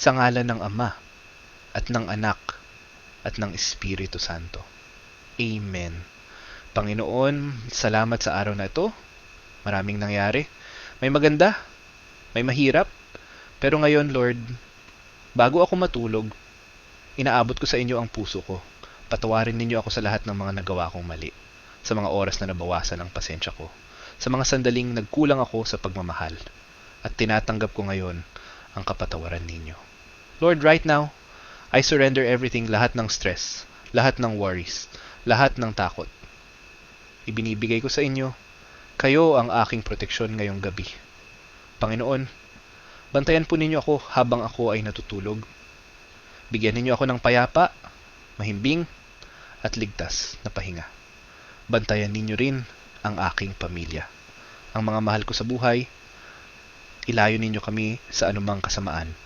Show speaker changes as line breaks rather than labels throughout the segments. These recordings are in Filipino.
Sa ngalan ng Ama, at ng Anak, at ng Espiritu Santo. Amen. Panginoon, salamat sa araw na ito. Maraming nangyari. May maganda, may mahirap. Pero ngayon, Lord, bago ako matulog, inaabot ko sa inyo ang puso ko. Patawarin ninyo ako sa lahat ng mga nagawa kong mali. Sa mga oras na nabawasan ang pasensya ko. Sa mga sandaling nagkulang ako sa pagmamahal. At tinatanggap ko ngayon ang kapatawaran ninyo. Lord, right now, I surrender everything, lahat ng stress, lahat ng worries, lahat ng takot. Ibinibigay ko sa inyo, kayo ang aking proteksyon ngayong gabi. Panginoon, bantayan po ninyo ako habang ako ay natutulog. Bigyan ninyo ako ng payapa, mahimbing, at ligtas na pahinga. Bantayan ninyo rin ang aking pamilya. Ang mga mahal ko sa buhay, ilayo ninyo kami sa anumang kasamaan.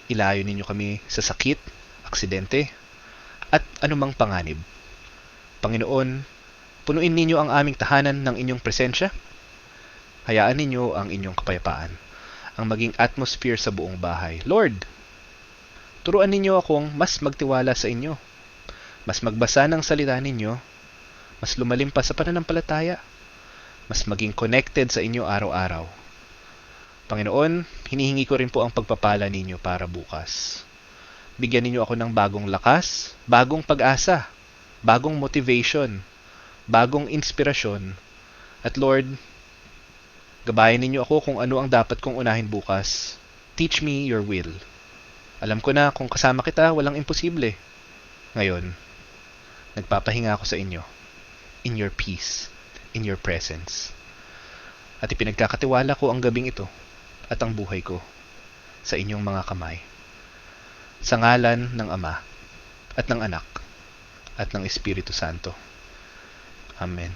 Ilayo ninyo kami sa sakit, aksidente, at anumang panganib. Panginoon, punuin ninyo ang aming tahanan ng inyong presensya. Hayaan ninyo ang inyong kapayapaan, ang maging atmosphere sa buong bahay. Lord, turuan ninyo akong mas magtiwala sa inyo, mas magbasa ng salita ninyo, mas lumalim pa sa pananampalataya, mas maging connected sa inyo araw-araw. Panginoon, hinihingi ko rin po ang pagpapala ninyo para bukas. Bigyan ninyo ako ng bagong lakas, bagong pag-asa, bagong motivation, bagong inspirasyon. At Lord, gabayan ninyo ako kung ano ang dapat kong unahin bukas. Teach me your will. Alam ko na kung kasama kita, walang imposible. Ngayon, nagpapahinga ako sa inyo. In your peace, in your presence. At ipinagkakatiwala ko ang gabing ito at ang buhay ko sa inyong mga kamay. Sa ngalan ng Ama at ng Anak at ng Espiritu Santo. Amen.